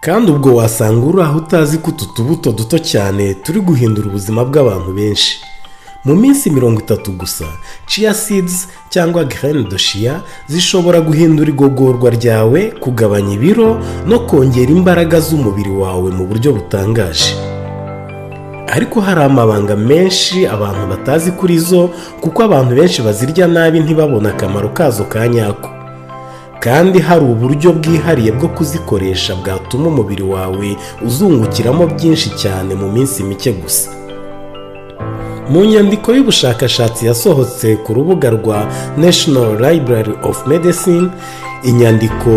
kandi ubwo wasanga uri aho utazi ko utu tubuto duto cyane turi guhindura ubuzima bw'abantu benshi. Mu minsi 30 gusa, chia seeds cyangwa graines de chia zishobora guhindura igogorwa ryawe, kugabanya ibiro no kongera imbaraga z'umubiri wawe mu buryo butangaje. Ariko hari amabanga menshi abantu batazi kuri zo, kuko abantu benshi bazirya nabi ntibabona akamaro kazo ka nyako. Kandi hari uburyo bwihariye bwo kuzikoresha bwatuma umubiri wawe uzungukiramo byinshi cyane mu minsi mike gusa. Mu nyandiko y'ubushakashatsi yasohotse ku rubuga rwa National Library of Medicine, inyandiko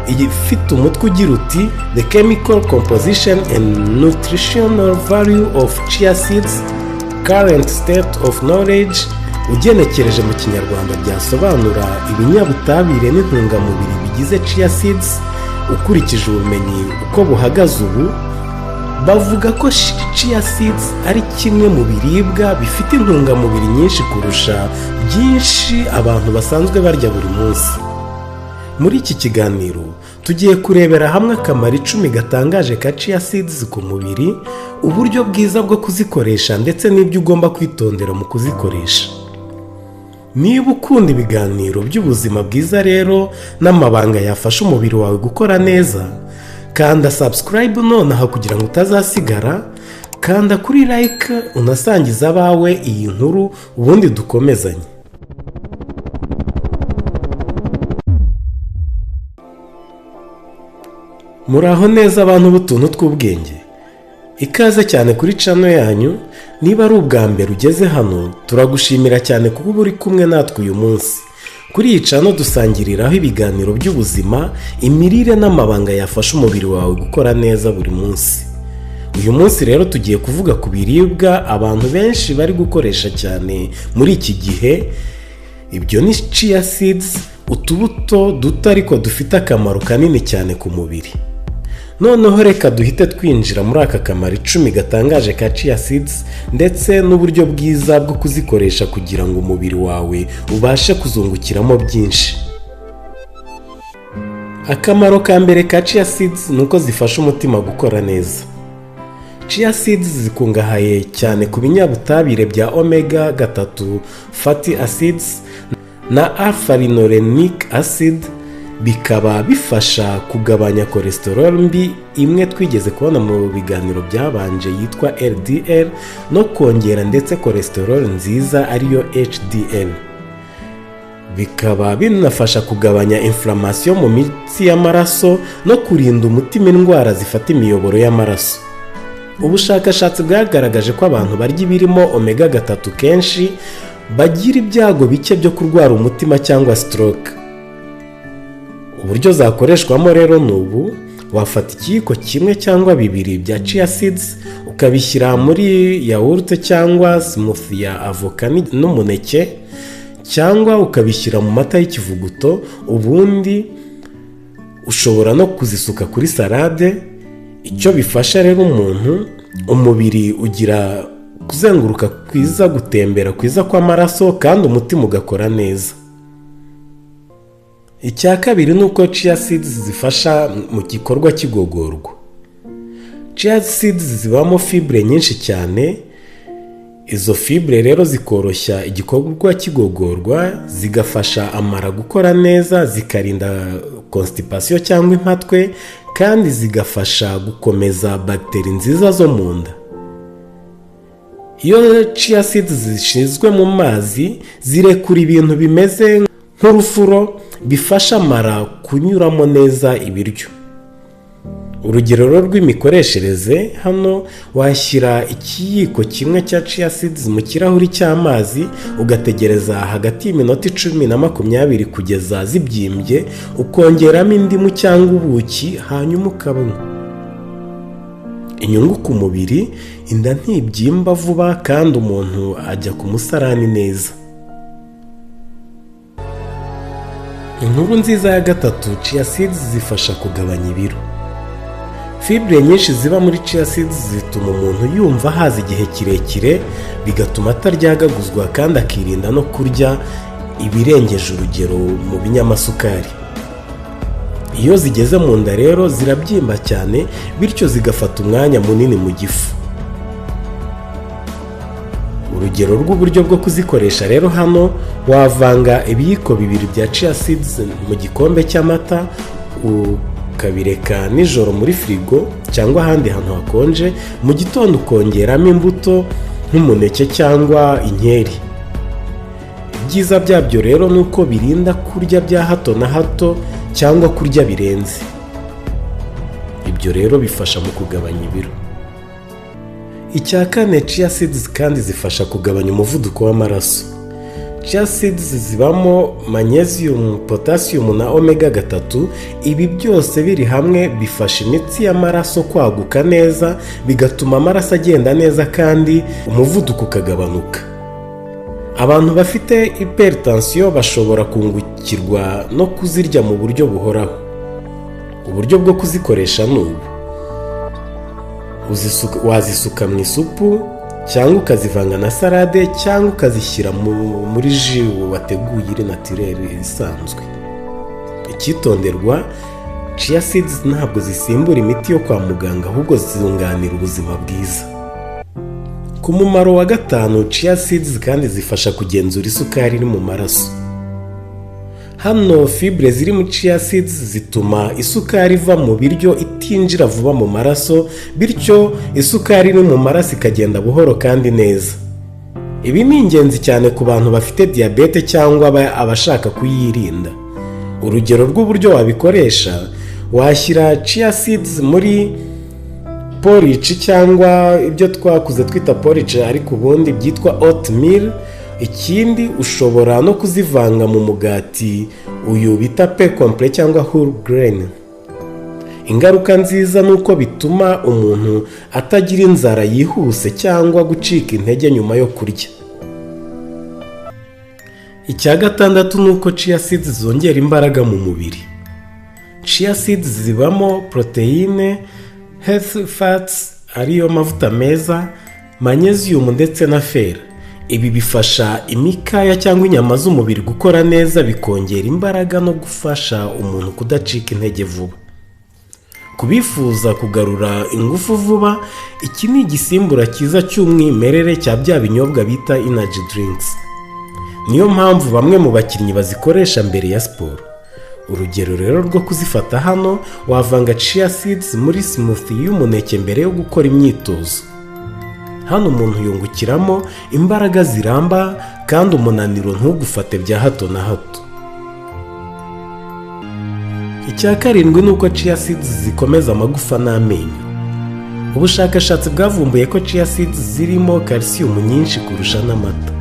ifite umutwe ugira uti The Chemical Composition and Nutritional Value of Chia Seeds, Current State of Knowledge, ugenekereje mu kinyarwanda byasobanura ibinyabutabire n'intungamubiri bigize Chia Seeds. Ukurikije ubumenyi uko buhagaze ubu, bavuga ko Chia Seeds ari kimwe mu biribwa bifite intungamubiri nyinshi kurusha byinshi abantu basanzwe barya buri munsi. Muri iki kiganiro tugiye kurebera hamwe akamaro 10 gatangaje ka Chia Seeds ku mubiri, uburyo bwiza bwo kuzikoresha ndetse n'ibyo ugomba kwitondera mu kuzikoresha. Niba ukunda ibiganiro by'ubuzima bwiza rero n'amabanga yafasha umubiri wawe gukora neza, kanda subscribe nonaha kugira ngo utazasigara, kanda kuri like unasangiza abawe iyi nkuru, ubundi dukomezanye. Muraho neza abantu b'utuntu tw'ubwenge, ikaze cyane kuri channel yanyu. Niba ari ubwa mbere ugeze hano, turagushimira cyane kuko uri kumwe natwe uyu munsi. Kuri iyi channel dusangiriraho ibiganiro by'ubuzima, imirire n'amabanga yafasha umubiri wawe gukora neza buri munsi. Uyu munsi rero tugiye kuvuga ku biribwa abantu benshi bari gukoresha cyane muri iki gihe. Ibyo ni Chia Seeds, utubuto duto ariko dufite akamaro kanini cyane ku mubiri. Noneho reka duhite twinjira muri aka kamaro 10 gatangaje ka Chia Seeds ndetse n'uburyo bwiza bwo kuzikoresha kugira ngo umubiri wawe ubashe kuzungukiramo byinshi. Akamaro ka mbere ka Chia Seeds nuko zifasha umutima gukora neza. Chia Seeds zikungahaye cyane ku binyabutabire bya omega 3 fatty acids na alpha-linolenic acid, bikaba bifasha kugabanya cholesterol mbi imwe twigeze kubona mu biganiro byabanje yitwa LDL, no kongera ndetse cholesterol nziza ariyo HDL. Bikaba binafasha kugabanya inflammation mu mitsi y'amaraso no kurinda umutima indwara zifata imiyoboro y'amaraso. Ubushakashatsi bwagaragaje ko abantu barya ibirimo omega 3 kenshi bagira ibyago bike byo kurwara umutima cyangwa stroke. Uburyo zakoreshwamo rero nubu: wafata ikiyiko kimwe cyangwa bibiri bya Chia Seeds ukabishyira muri yawurute cyangwa smoothie ya avoka n'umuneke, cyangwa ukabishyira mu mata y'ikivuguto. Ubundi ushobora no kuzisuka kuri salade. Icyo bifasha rero umubiri ugira kuzenguruka kwiza, gutembera kwiza kw'amaraso, kandi umutima ugakora neza. Icya kabiri nuko Chia Seeds zifasha mu gikorwa cy'igogorwa. Chia Seeds zibamo fibre nyinshi cyane. Izo fibre rero zikoroshya igikorwa cy'igogorwa, zigafasha amara gukora neza, zikarinda constipation cyangwa impatwe, kandi zigafasha gukomeza bakteri nziza zo mu nda. Iyo Chia Seeds zishizwe mu mazi, zirekura ibintu bimeze nk'urufuro bifasha amara kunyuramo neza ibiryo. Urugero rw'imikoreshereze hano: washyira ikiyiko kimwe cya Chia Seeds mu kirahuri cy'amazi, ugategereza hagati y'iminota 10 na 20 kugeza zibyimbye, ukongeramo indimu cyangwa ubuki, hanyuma ukabanywa. Inyungu ku mubiri: inda ntibyimba vuba kandi umuntu ajya ku musarani neza. Inkuru nziza ya gatatu: Chia Seeds zifasha kugabanya ibiro. Fibre nyinshi ziba muri Chia Seeds zituma umuntu yumva haza igihe kirekire, bigatuma ataryagaguzwa kandi akirinda no kurya ibirengeje urugero mu binyamasukari. Iyo zigeze mu nda rero zirabyimba cyane, bityo zigafata umwanya munini mu gifu. Urugero rw'uburyo bwo kuzikoresha rero hano, wavanga ibiyiko 2 bya chia seeds mu gikombe cy'amata, ukabireka nijoro muri firigo cyangwa ahandi hantu hakonje, mu gitondo ukongeramo imbuto nk'umuneke cyangwa inkeri. Ibyiza byabyo rero ni uko birinda kurya bya hato na hato cyangwa kurya birenze. Ibyo rero bifasha mu kugabanya ibiro. Icya kane, chia seeds kandi zifasha kugabanya umuvuduko w'amaraso. Chia seeds zibamo magnesium, potassium na omega 3. Ibi byose biri hamwe bifasha imitsi y'amaraso kwaguka neza, bigatuma amaraso agenda neza kandi umuvuduko ukagabanuka. Abantu bafite hypertension bashobora kungukirwa no kuzirya mu buryo buhoraho. Uburyo bwo kuzikoresha ni ubu: wazisuka mu isupu cyangwa ukazivanga na salade cyangwa ukazishyira muri ji wateguye iri naturel isanzwe. Icyitonderwa, chia seeds ntabwo zisimbura imiti yo kwa muganga, ahubwo zunganira ubuzima bwiza. Ku mumaro wa 5, chia seeds kandi zifasha kugenzura isukari iri mu maraso. Hano fibre ziri mu chia seeds zituma isukari iva mu biryo itinjira vuba mu maraso, bityo isukari iri mu maraso ikagenda buhoro kandi neza. Ibi ni ingenzi cyane ku bantu bafite diabete cyangwa abashaka kuyirinda. Urugero rw'uburyo wabikoresha: washyira chia seeds muri porridge cyangwa ibyo twakuze twita porridge ariko ubundi byitwa oatmeal. Ikindi, ushobora no kuzivanga mu mugati uyu bita pe complet cyangwa whole grain. Ingaruka nziza ni uko bituma umuntu atagira inzara yihuse cyangwa gucika intege nyuma yo kurya. Icya 6 ni uko chia seeds zongera imbaraga mu mubiri. Chia seeds zibamo proteine, healthy fats ariyo mavuta meza, magnesium ndetse na fer. Ibi bifasha imikaya cyangwa inyama z'umubiri gukora neza, bikongera imbaraga no gufasha umuntu kudacika intege vuba. Kubifuza kugarura ingufu vuba, iki ni igisimbura cyiza cy'umwimerere cya bya binyobwa bita energy drinks. Niyo mpamvu bamwe mu bakinnyi bazikoresha mbere ya siporo. Urugero rero rwo kuzifata hano, wavanga chia seeds muri smoothie y'umuneke mbere yo gukora imyitozo. Hano umuntu yungukiramo imbaraga ziramba kandi umunaniro ntugufate bya hato na hato. Icya 7 ni uko chia seeds zikomeza amagufa n'amenyo. Ubushakashatsi bwavumbuye ko chia seeds zirimo calcium nyinshi kurusha n'amata.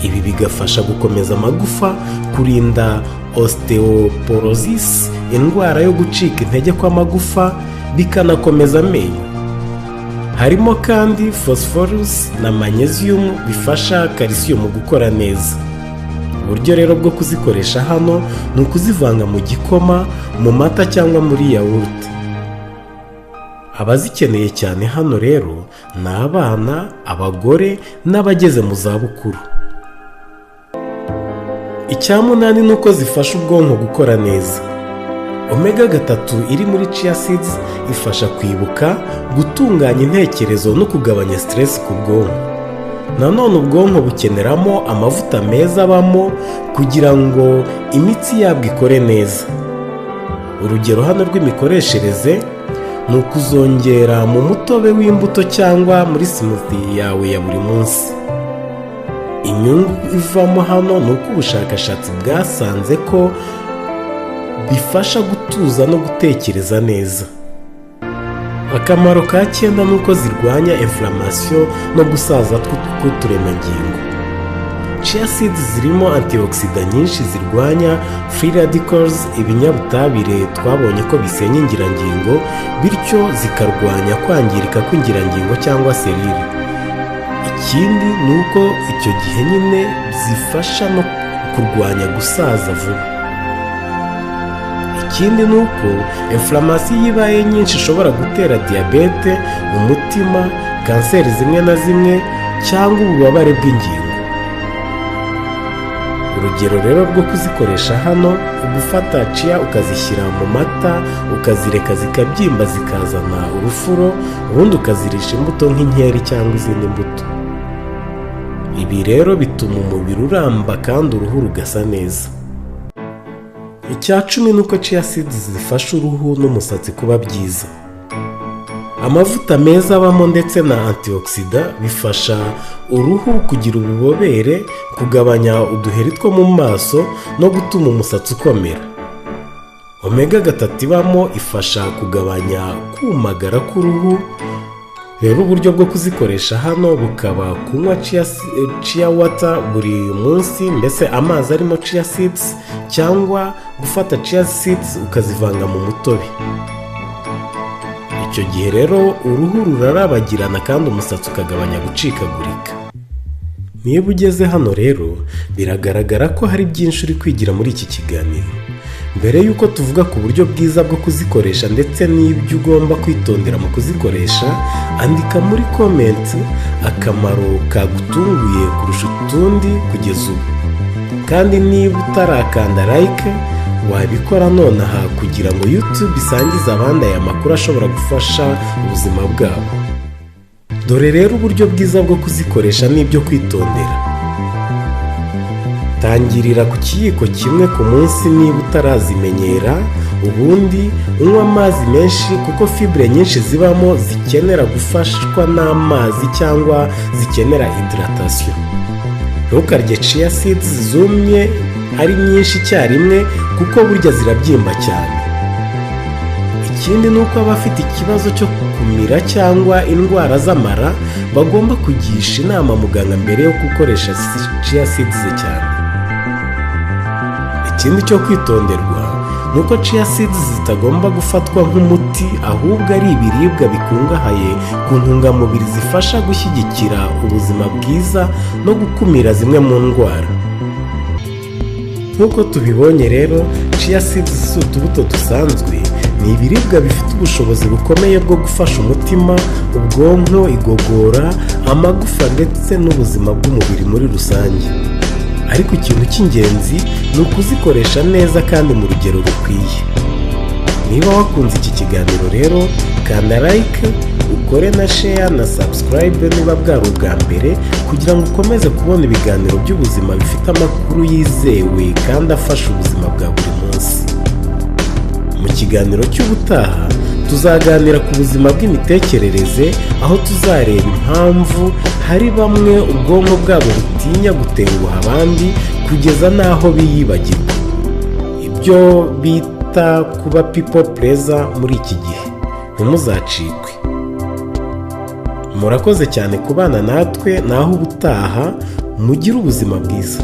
Ibi bigafasha gukomeza amagufa, kurinda osteoporosis, indwara yo gucika intege kw'amagufa, bikanakomeza amenyo. Harimo kandi phosphorus na magnesium bifasha calcium gukora neza. Uburyo rero bwo kuzikoresha hano ni ukuzivanga mu gikoma, mu mata cyangwa muri yawurute. Abazikeneye cyane hano rero ni abana, abagore n'abageze mu zabukuru. Icya 8 ni uko zifasha ubwonko gukora neza. Omega 3 iri muri chia seeds ifasha kwibuka, gutunganya intekerezo no kugabanya stress ku bwonko. Nanone ubwonko bukeneramo amavuta meza abamo kugira ngo imitsi yabwo ikore neza. Urugero hano rw'imikoreshereze ni ukuzongera mu mutobe w'imbuto cyangwa muri smoothie yawe ya buri munsi. Inyungu ivamo hano ni uko ubushakashatsi bwasanze ko bifasha gutuza no gutekereza neza. Akamaro ka 9 ni uko zirwanya inflammation no gusaza kw'uturemangingo. Chia seeds zirimo antioxidant nyinshi zirwanya free radicals, ibinyabutabire twabonye ko bisenya ingirangingo, bityo zikarwanya kwangirika kw'ingirangingo cyangwa selile. Ikindi ni uko icyo gihe nyine zifasha no kurwanya gusaza vuba. Ikindi ni uko inflammation yibaye nyinshi ishobora gutera diabete, umutima, kanseri zimwe na zimwe cyangwa ububabare bw'ingingo. urugero rero rwo kuzikoresha hano: gufata chia ukazishyira mu mata, ukazireka zikabyimba zikazana urufuro, ubundi ukazirisha imbuto nk'inkeri cyangwa izindi mbuto. Ibi rero bituma umubiri uramba kandi uruhu rugasa neza. Icya 10 nuko chia seeds zifasha uruhu n'umusatsi kuba byiza. Amavuta meza abamo ndetse na antioxida bifasha uruhu kugira ububobere, kugabanya uduheri two mu maso no gutuma umusatsi ukomera. Omega 3 ibamo ifasha kugabanya kumagara k'uruhu. Rero uburyo bwo kuzikoresha hano bukaba kunywa chia water buri munsi, mbese amazi arimo chia seeds, cyangwa gufata chia seeds ukazivanga mu mutobe. Icyo gihe rero uruhu rurarabagirana kandi umusatsi ukagabanya gucikagurika. Niba ugeze hano rero biragaragara ko hari byinshi uri kwigira muri iki kiganiro. Mbere y'uko tuvuga ku buryo bwiza bwo kuzikoresha ndetse n'ibyo ugomba kwitondera mu kuzikoresha, andika muri comment akamaro kagutunguye kurusha utundi kugeza ubu. Kandi niba utarakanda like, wabikora nonaha kugira ngo YouTube isangize abandi aya makuru ashobora gufasha ubuzima bwabo. Dore rero uburyo bwiza bwo kuzikoresha n'ibyo kwitondera. Tangirira ku kiyiko kimwe ku munsi niba utarazimenyera, ubundi unywa amazi menshi kuko fibre nyinshi zibamo zikenera gufashwa n'amazi cyangwa zikenera hydratation. Ntukarye chia seeds zumye ari nyinshi icyarimwe kuko burya zirabyimba cyane. Ikindi ni uko abafite ikibazo cyo kumira cyangwa indwara z'amara bagomba kugisha inama muganga mbere yo gukoresha chia seeds cyane. Ikindi cyo kwitonderwa ni uko chia seeds zitagomba gufatwa nk'umuti, ahubwo ari ibiribwa bikungahaye ku ntungamubiri zifasha gushyigikira ubuzima bwiza no gukumira zimwe mu ndwara. Nk'uko tubibonye rero, chia seeds si utubuto dusanzwe, ni ibiribwa bifite ubushobozi bukomeye bwo gufasha umutima, ubwonko, igogora, amagufa ndetse n'ubuzima bw'umubiri muri rusange. Ariko ikintu cy'ingenzi ni ukuzikoresha neza kandi mu rugero rukwiye. Niba wakunze iki kiganiro rero, kanda like, ukore na share na subscribe niba bwari ubwa mbere, kugira ngo ukomeze kubona ibiganiro by'ubuzima bifite amakuru yizewe kandi afasha ubuzima bwa buri munsi. Mu kiganiro cy'ubutaha tuzaganira ku buzima bw'imitekerereze, aho tuzareba impamvu hari bamwe ubwonko bwabo butinya gutenguha abandi kugeza n'aho biyibagirwa, ibyo bita kuba people pleaser muri iki gihe. Ntimuzacikwe. Murakoze cyane kubana natwe, naho ubutaha mugire ubuzima bwiza.